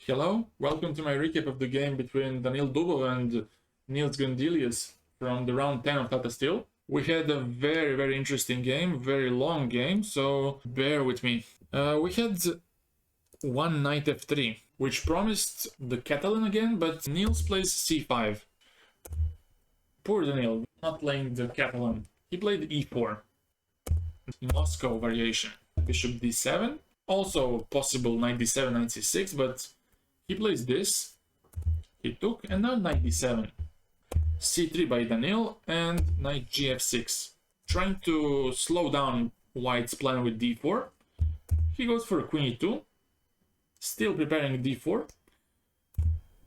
Hello, welcome to my recap of the game between Daniil Dubov and Nils Grandelius from the round 10 of Tata Steel. We had a very interesting game, very long game, so bear with me. We had one knight f3, which promised the Catalan again, but Nils plays c5. Poor Daniil, not playing the Catalan. He played e4. Moscow variation. Bishop d7. Also possible knight d7, knight c6, but he plays this, he took, and now knight d7. c3 by Daniil, and knight gf6. Trying to slow down White's plan with d4. He goes for queen e2, still preparing d4.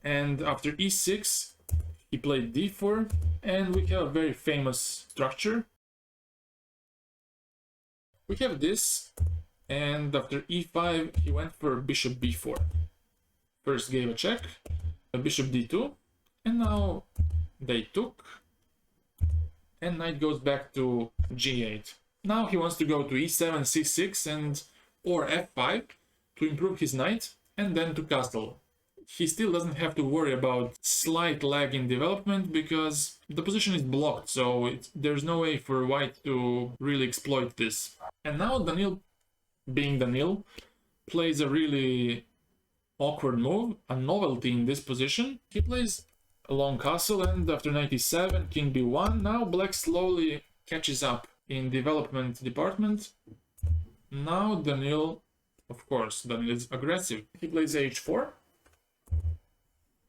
And after e6, he played d4, and we have a very famous structure. We have this, and after e5, he went for bishop b4. First gave a check, bishop d2, and now they took, and knight goes back to g8. Now he wants to go to e7, c6, and or f5 to improve his knight, and then to castle. He still doesn't have to worry about slight lag in development because the position is blocked, so there's no way for White to really exploit this. And now Daniil, being Daniil, plays a really awkward move, a novelty in this position. He plays a long castle, and after knight e7, king b1, now black slowly catches up in development department. Now Daniil, of course, Daniil is aggressive. He plays h4,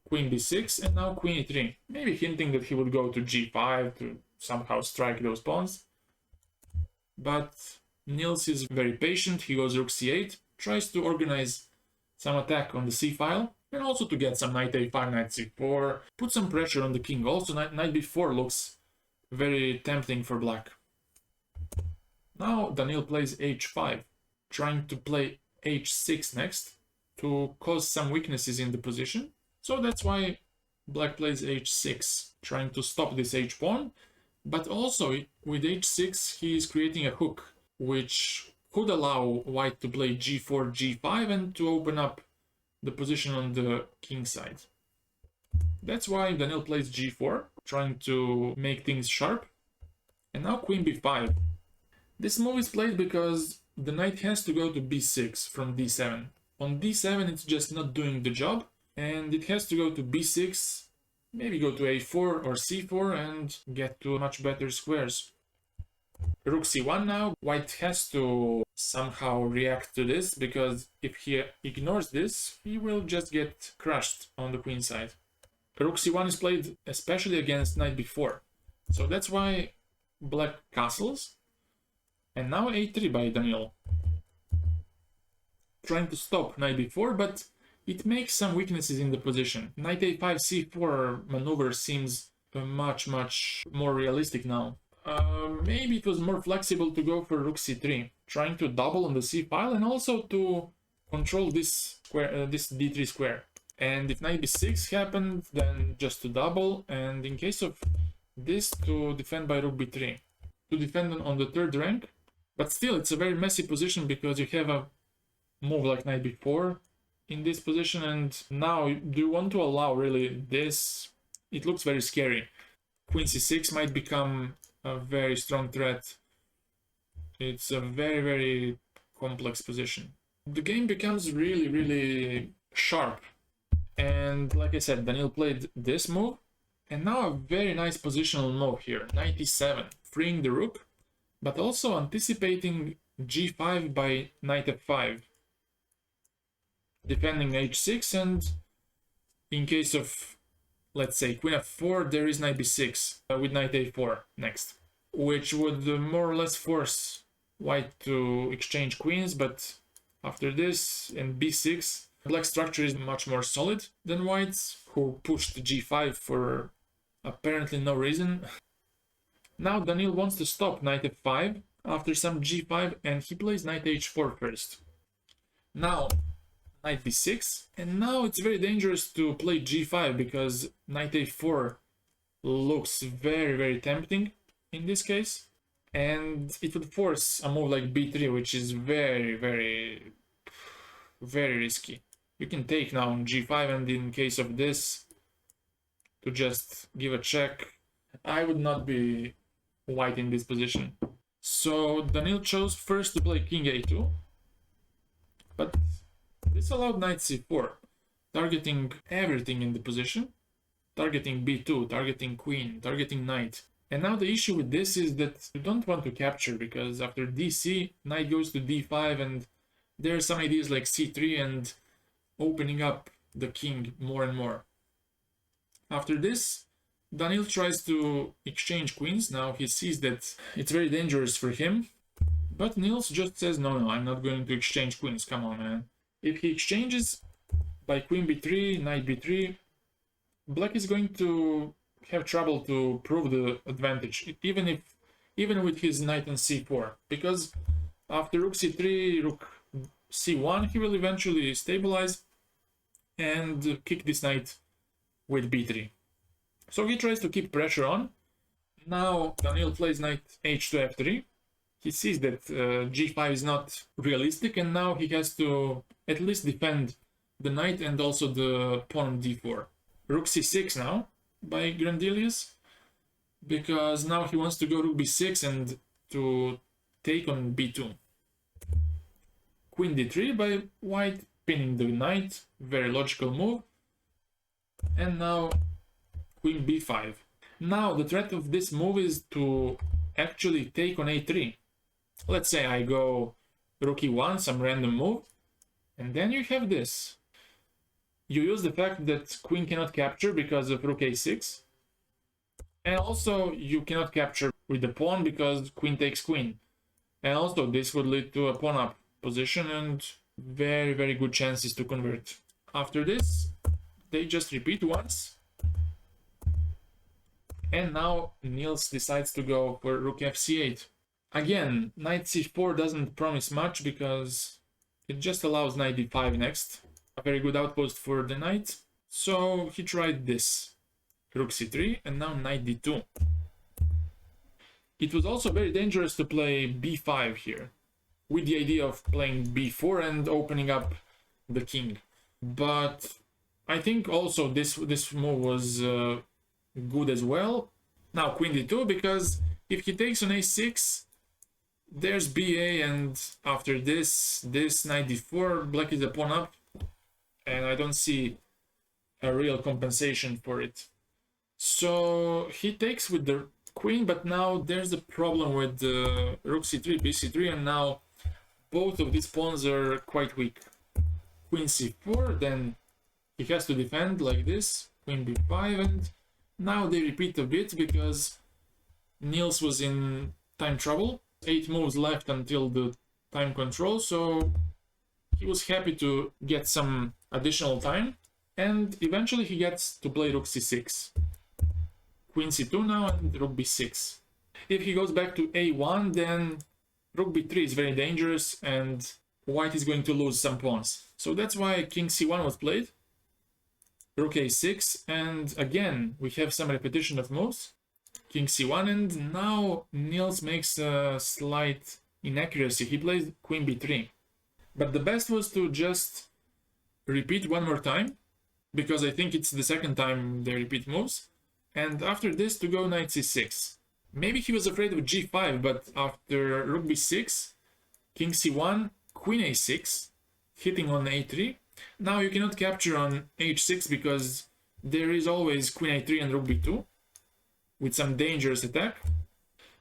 queen b6, and now queen e3. Maybe hinting that he would go to g5 to somehow strike those pawns. But Nils is very patient. He goes rook c8, tries to organize some attack on the c file, and also to get some knight a5, knight c4, put some pressure on the king. Also, knight b4 looks very tempting for black. Now Daniil plays h5, trying to play h6 next to cause some weaknesses in the position. So that's why black plays h6, trying to stop this h-pawn. But also, with h6, he is creating a hook, which could allow White to play g4, g5, and to open up the position on the king side. That's why Daniil plays g4, trying to make things sharp. And now queen b5. This move is played because the knight has to go to b6 from d7. On d7, it's just not doing the job, and it has to go to b6, maybe go to a4 or c4 and get to much better squares. Rook c1 now. White has to somehow react to this, because if he ignores this, he will just get crushed on the queen side. Rook c1 is played especially against knight b4. So that's why black castles. And now a3 by Daniil. Trying to stop knight b4, but it makes some weaknesses in the position. Knight a5, c4 maneuver seems much more realistic now. Maybe it was more flexible to go for rook c3, trying to double on the c file and also to control this square, this d3 square. And if knight b6 happened, then just to double, and in case of this, to defend by rook b3, to defend on the third rank. But still, it's a very messy position because you have a move like knight b4 in this position, and now do you want to allow really this? It looks very scary. Queen c6 might become a very strong threat. It's a very complex position. The game becomes really sharp, and like I said, Daniil played this move, and now a very nice positional move here, knight e7, freeing the rook, but also anticipating g5 by knight f5, defending h6, and in case of, let's say, queen f4, there is knight b6 with knight a4 next, which would more or less force White to exchange queens. But after this and b6, black structure is much more solid than White's, who pushed g5 for apparently no reason. Now Daniil wants to stop knight f5 after some g5, and he plays knight h4 first. Now knight b6, and now it's very dangerous to play g5 because knight a4 looks very tempting in this case, and it would force a move like b3, which is very risky. You can take now on g5, and in case of this, to just give a check. I would not be white in this position. So Daniil chose first to play king a2, but this allowed knight c4, targeting everything in the position, targeting b2, targeting queen, targeting knight. And now the issue with this is that you don't want to capture, because after dc, knight goes to d5, and there are some ideas like c3 and opening up the king more and more. After this, Daniil tries to exchange queens. Now he sees that it's very dangerous for him, but Nils just says, no, I'm not going to exchange queens, come on, man. If he exchanges by queen b3, knight b3, black is going to have trouble to prove the advantage, even with his knight on c4, because after rook c3, rook c1, he will eventually stabilize and kick this knight with b3. So he tries to keep pressure on. Now Daniil plays knight h2 f3. He sees that g5 is not realistic, and now he has to at least defend the knight and also the pawn on d4. Rook c6 now by Grandelius, because now he wants to go rook b6 and to take on b2. Queen d3 by white, pinning the knight, very logical move. And now queen b5. Now the threat of this move is to actually take on a3. Let's say I go rook e1, some random move, and then you have this. You use the fact that queen cannot capture because of rook a6, and also you cannot capture with the pawn because queen takes queen. And also this would lead to a pawn up position and very, very good chances to convert. After this, they just repeat once. And now Nils decides to go for rook fc8. Again, knight c4 doesn't promise much because it just allows knight d5 next. A very good outpost for the knight. So he tried this. Rook c3 and now knight d2. It was also very dangerous to play b5 here, with the idea of playing b4 and opening up the king. But I think also this move was good as well. Now queen d2, because if he takes on a6, there's ba, and after this knight d4, black is a pawn up, and I don't see a real compensation for it. So he takes with the queen, but now there's a problem with rook c3, bc3, and now both of these pawns are quite weak. Queen c4, then he has to defend like this, queen b5, and now they repeat a bit because Nils was in time trouble. 8 moves left until the time control, so he was happy to get some additional time, and eventually he gets to play rook c6. Queen c2 now and rook b6. If he goes back to a1, then rook b3 is very dangerous and white is going to lose some pawns. So that's why king c1 was played. Rook a6, and again we have some repetition of moves. King c1, and now Nils makes a slight inaccuracy. He plays queen b3. But the best was to just repeat one more time, because I think it's the second time they repeat moves. And after this to go knight c6. Maybe he was afraid of g5, but after rook b6, king c1, queen a6, hitting on a3. Now you cannot capture on h6 because there is always queen a3 and rook b2 with some dangerous attack.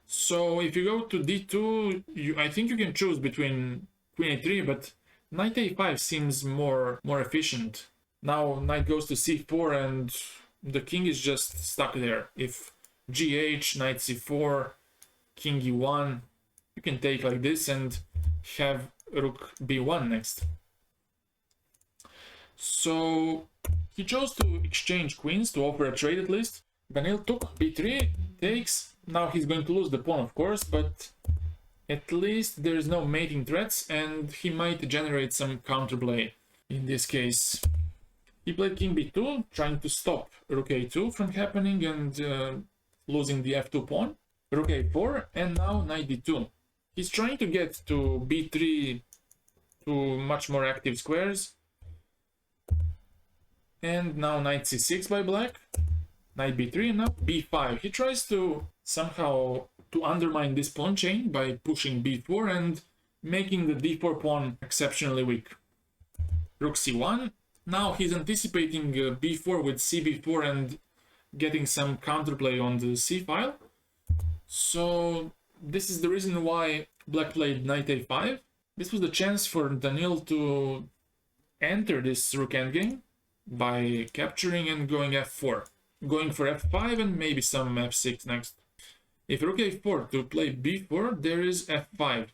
So if you go to d2, I think you can choose between queen a3, but knight a5 seems more efficient. Now knight goes to c4 and the king is just stuck there. If gh, knight c4, king e1, you can take like this and have rook b1 next. So he chose to exchange queens to offer a trade at least. Daniil took b3, takes. Now he's going to lose the pawn, of course, but at least there's no mating threats and he might generate some counterplay. In this case, he played king b2, trying to stop rook a2 from happening and losing the f2 pawn. Rook a4, and now knight d2. He's trying to get to b3 to much more active squares. And now knight c6 by black, knight b3, and now b5. He tries to somehow to undermine this pawn chain by pushing b4 and making the d4 pawn exceptionally weak. Rook c1. Now he's anticipating b4 with cb4 and getting some counterplay on the c file. So this is the reason why black played knight a5. This was the chance for Daniil to enter this rook endgame by capturing and going f4. Going for f5 and maybe some f6 next. If rook a4 to play b4, there is f5.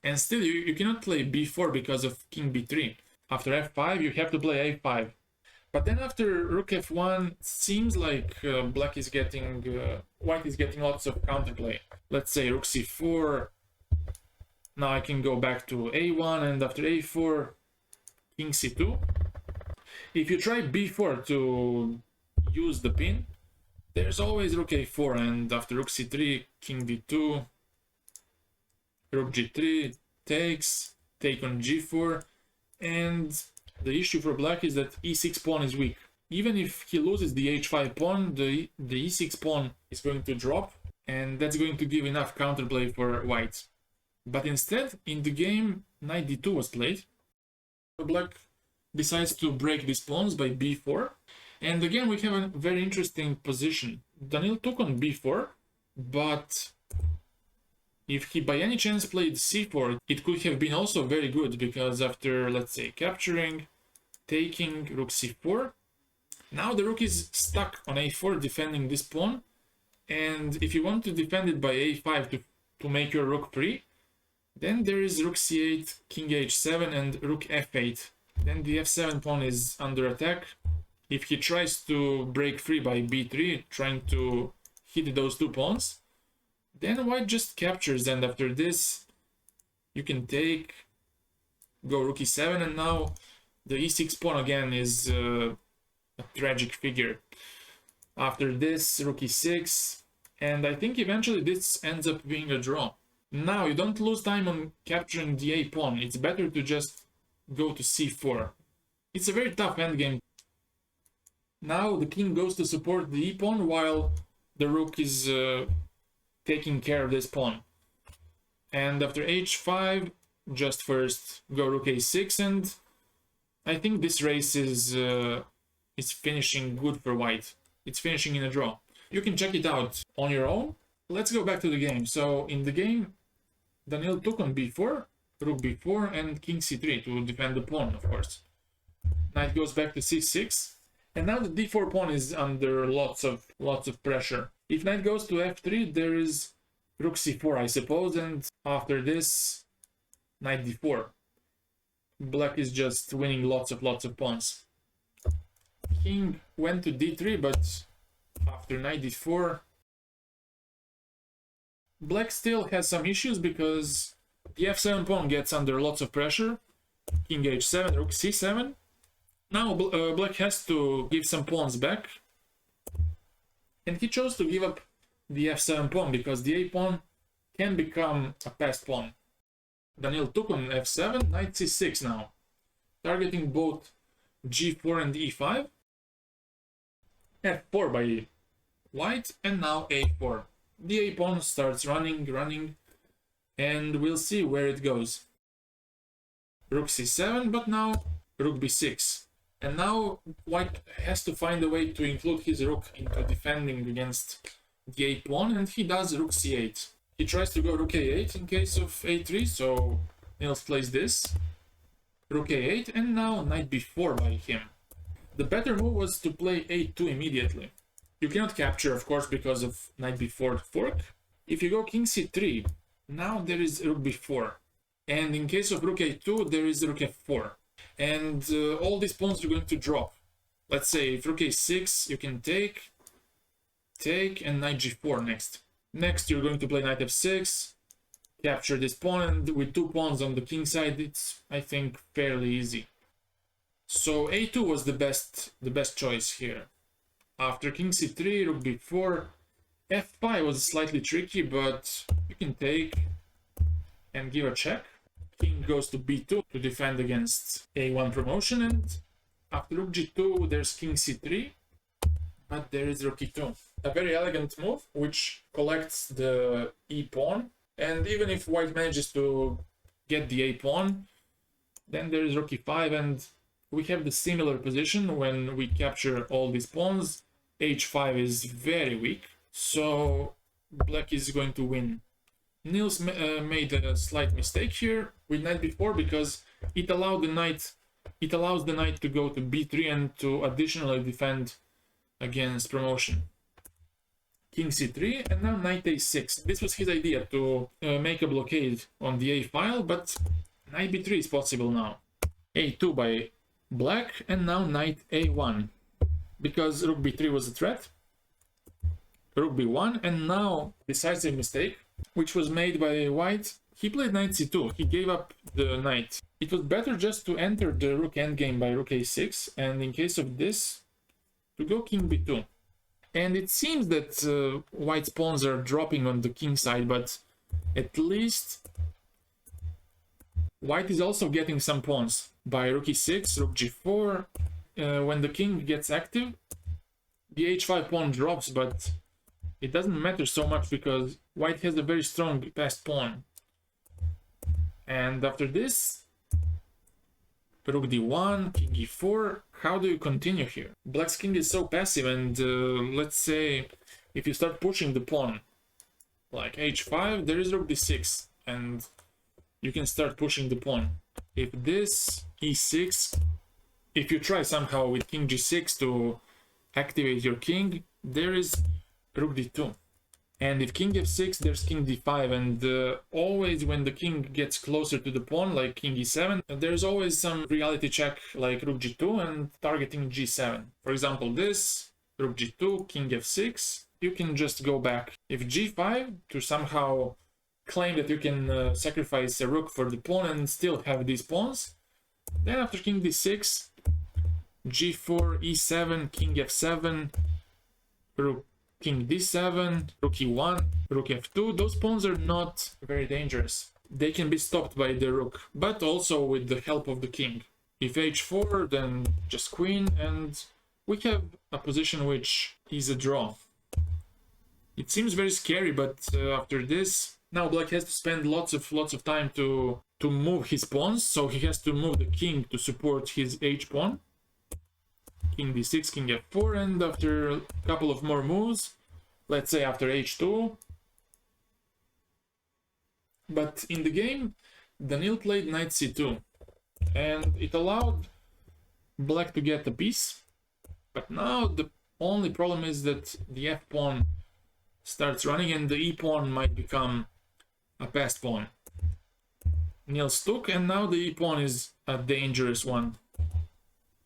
And still you cannot play b4 because of king b3. After f5 you have to play a5. But then after rook f1, seems like white is getting lots of counterplay. Let's say rook c4. Now I can go back to a1, and after a4, king c2. If you try b4 to use the pin, there's always rook a4, and after rook c3, king d2, rook g3, takes, take on g4, and the issue for black is that e6 pawn is weak. Even if he loses the h5 pawn, the e6 pawn is going to drop, and that's going to give enough counterplay for white. But instead, in the game, knight d2 was played. Black decides to break these pawns by b4. And again, we have a very interesting position. Daniil took on b4, but if he by any chance played c4, it could have been also very good, because after, let's say, capturing, taking rook c4, now the rook is stuck on a4 defending this pawn. And if you want to defend it by a5 to make your rook free, then there is rook c8, king h7, and rook f8. Then the f7 pawn is under attack. If he tries to break free by b3, trying to hit those two pawns, then white just captures, and after this you can take, go rook e7, and now the e6 pawn again is a tragic figure. After this, rook e6, and I think eventually this ends up being a draw. Now you don't lose time on capturing the a pawn, it's better to just go to c4. It's a very tough endgame. Now the king goes to support the e pawn while the rook is taking care of this pawn. And after h5, just first go rook a6, and I think this race is finishing good for white. It's finishing in a draw. You can check it out on your own. Let's go back to the game. So in the game, Daniil took on b4, rook b4, and king c3 to defend the pawn, of course. Knight goes back to c6, and now the d4 pawn is under lots of pressure. If knight goes to f3, there is rook c4, I suppose, and after this, knight d4. Black is just winning lots of pawns. King went to d3, but after knight d4, black still has some issues because the f7 pawn gets under lots of pressure. King h7, rook c7. Now black has to give some pawns back, and he chose to give up the f7 pawn because the a pawn can become a passed pawn. Daniil took on f7, knight c6 now, targeting both g4 and e5. f4 by white, and now a4. The a pawn starts running, and we'll see where it goes. Rook c7, but now rook b6. And now white has to find a way to include his rook into defending against the a pawn, and he does rook c8. He tries to go rook a8 in case of a3, so Nils plays this. Rook a8, and now knight b4 by him. The better move was to play a2 immediately. You cannot capture, of course, because of knight b4 fork. If you go king c3, now there is rook b4. And in case of rook a2, there is rook f4. And all these pawns are going to drop. Let's say if rook a6, you can take, and knight g4 next. Next, you're going to play knight f6, capture this pawn, and with two pawns on the king side, it's, I think, fairly easy. So a2 was the best choice here. After king c3, rook b4, f5 was slightly tricky, but you can take and give a check. King goes to b2 to defend against a1 promotion, and After rook g2, there's king c3, but there is rook e2. A very elegant move, which collects the e pawn, and even if white manages to get the a pawn, then there is rook e5, and we have the similar position when we capture all these pawns. h5 is very weak, so black is going to win. Nils made a slight mistake here with knight b4 because it allows the knight to go to b3 and to additionally defend against promotion. King c3 and now knight a6. This was his idea, to make a blockade on the a file, but knight b3 is possible now. a2 by black, and now knight a1 because rook b3 was a threat. Rook b1, and now decisive mistake which was made by white. He played knight c2. He gave up the knight. It was better just to enter the rook endgame by rook a6, and in case of this, to go king b2. And it seems that white's pawns are dropping on the king side, but at least white is also getting some pawns by rook e6, rook g4. When the king gets active, the h5 pawn drops, but it doesn't matter so much because white has a very strong passed pawn. And after this, rook d1, king e4. How do you continue here? Black's king is so passive, and let's say if you start pushing the pawn like h5, there is rook d6, and you can start pushing the pawn. If this e6, if you try somehow with king g6 to activate your king, there is rook d2. And if king f6, there's king d5, and always when the king gets closer to the pawn, like king e7, there's always some reality check like rook g2 and targeting g7. For example, this, rook g2, king f6, you can just go back. If g5, to somehow claim that you can sacrifice a rook for the pawn and still have these pawns, then after king d6, g4, e7, king f7, rook king d7, rook e1, rook f2, those pawns are not very dangerous. They can be stopped by the rook, but also with the help of the king. If h4, then just queen, and we have a position which is a draw. It seems very scary, but after this, now black has to spend lots of time to move his pawns, so he has to move the king to support his h pawn. King d6, king f4, and after a couple of more moves, let's say after h2. But in the game, Daniil played knight c2, and it allowed black to get a piece. But now the only problem is that the f pawn starts running and the e pawn might become a passed pawn. Nils took, and now the e pawn is a dangerous one.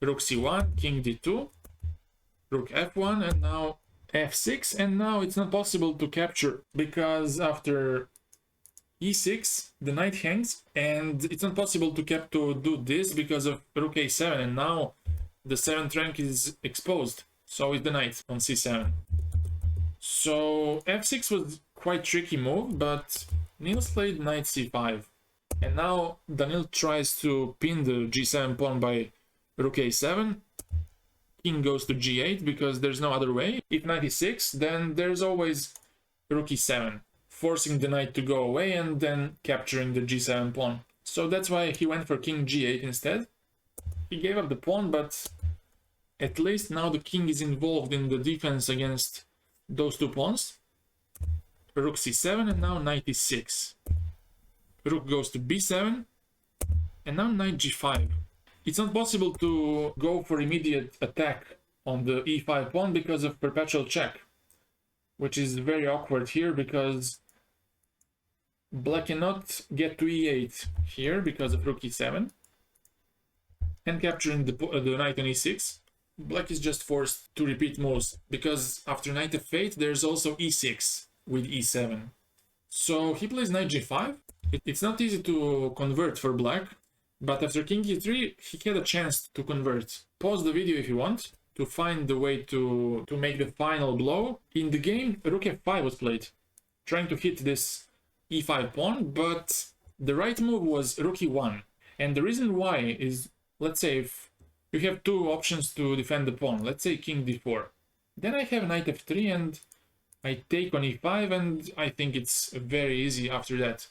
Rook c1, king d2, rook f1, and now f6, and now it's not possible to capture because after e6 the knight hangs, and it's not possible to do this because of rook a7, and now the 7th rank is exposed, so is the knight on c7. So f6 was quite tricky move, but Nils played knight c5, and now Daniil tries to pin the g7 pawn by rook a7, king goes to g8 because there's no other way. If knight e6, then there's always rook e7, forcing the knight to go away and then capturing the g7 pawn. So that's why he went for king g8 instead. He gave up the pawn, but at least now the king is involved in the defense against those two pawns. Rook c7, and now knight e6. Rook goes to b7, and now knight g5. It's not possible to go for immediate attack on the e5 pawn because of perpetual check, which is very awkward here because black cannot get to e8 here because of rook e7 and capturing the knight on e6. Black is just forced to repeat moves because after knight f8 there's also e6 with e7. So he plays knight g5. It's not easy to convert for black, but after king e3 he had a chance to convert. Pause the video if you want to find the way to make the final blow. In the game, rook f5 was played, trying to hit this e5 pawn, but the right move was rook e1. And the reason why is, let's say if you have two options to defend the pawn. Let's say king d4. Then I have knight f3 and I take on e5, and I think it's very easy after that.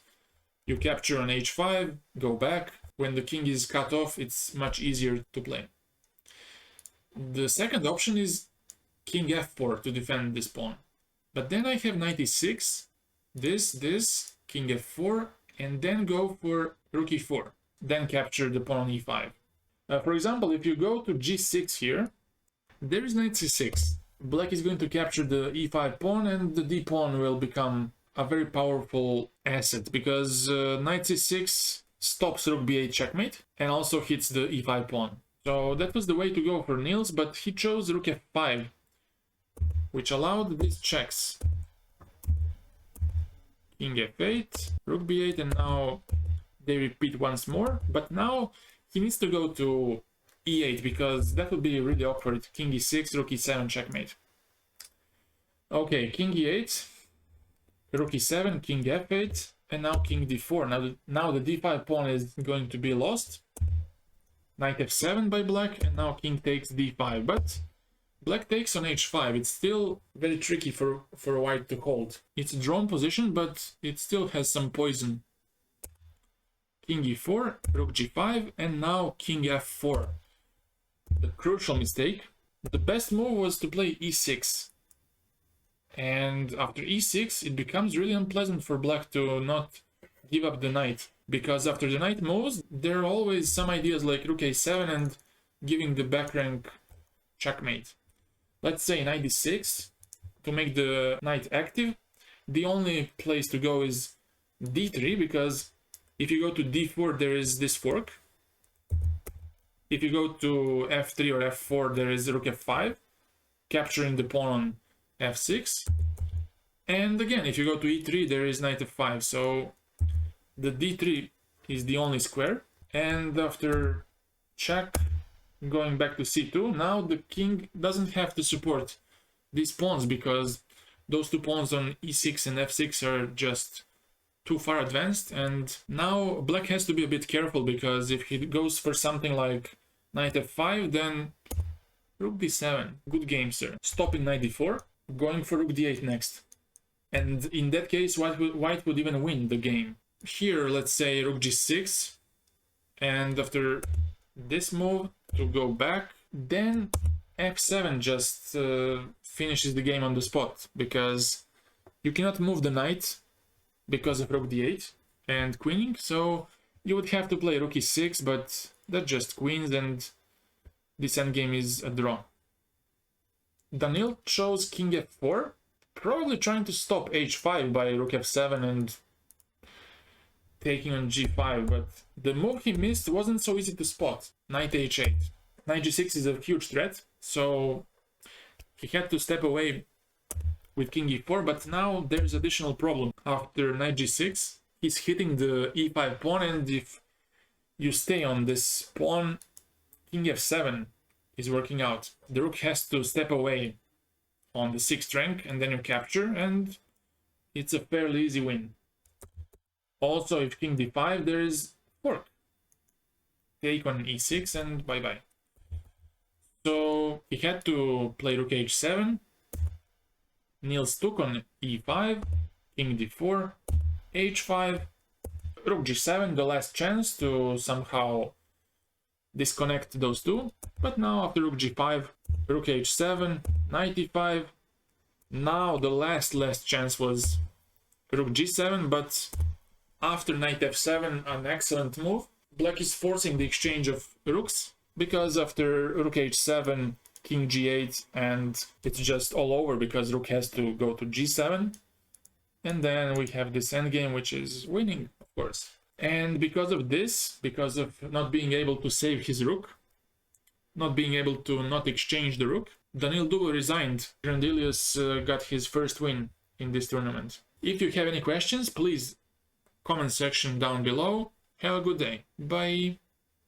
You capture on h5, go back. When the king is cut off, it's much easier to play. The second option is king f4 to defend this pawn. But then I have knight e6, this, king f4, and then go for rook e4. Then capture the pawn on e5. For example, if you go to g6 here, there is knight c6. Black is going to capture the e5 pawn, and the d pawn will become a very powerful asset, because knight c6 stops rook b8 checkmate and also hits the e5 pawn. So that was the way to go for Nils, but he chose rook f5, which allowed these checks. King f8, rook b8, and now they repeat once more, but now he needs to go to e8, because that would be really awkward. King e6, rook e7 checkmate. Okay, king e8, rook e7, king f8, and now king d4. Now the d5 pawn is going to be lost. Knight f7 by black, and now king takes d5, but black takes on h5. It's still very tricky for white to hold. It's a drawn position, but it still has some poison. King e4, rook g5, and now king f4. The crucial mistake. The best move was to play e6. And after e6, it becomes really unpleasant for black to not give up the knight. Because after the knight moves, there are always some ideas like rook a7 and giving the back rank checkmate. Let's say knight d6 to make the knight active. The only place to go is d3, because if you go to d4, there is this fork. If you go to f3 or f4, there is rook f5, capturing the pawn on f6. And again, if you go to e3, there is knight f5. So the d3 is the only square. And after check, going back to c2, now the king doesn't have to support these pawns, because those two pawns on e6 and f6 are just too far advanced. And now black has to be a bit careful, because if he goes for something like knight f5, then rook d7. Good game, sir. Stopping knight d4, going for rook d8 next. And in that case, white would even win the game. Here, let's say rook g6, and after this move to go back, then f7 just finishes the game on the spot, because you cannot move the knight because of rook d8 and queening, so you would have to play rook e6, but that just queens, and this endgame is a draw. Daniil chose king f4, probably trying to stop h5 by rook f7 and taking on g5, but the move he missed wasn't so easy to spot. Knight h8. Knight g6 is a huge threat, so he had to step away with king e4, but now there's additional problem. After knight g6, he's hitting the e5 pawn, and if you stay on this pawn, king f7 is working out. The rook has to step away on the 6th rank, and then you capture, and it's a fairly easy win. Also, if king d5, there is fork. Take on e6, and bye-bye. So he had to play rook h7. Nils took on e5, king d4, h5, rook g7, the last chance to somehow disconnect those two. But now after rook g5, rook h7, knight e5. Now the last chance was rook g7, but after knight f7, an excellent move. Black is forcing the exchange of rooks, because after rook h7, king g8, and it's just all over, because rook has to go to g7. And then we have this endgame, which is winning, of course. And because of this, because of not being able to save his rook, not being able to not exchange the rook, Daniil Dubov resigned. Grandelius got his first win in this tournament. If you have any questions, please comment section down below. Have a good day. Bye.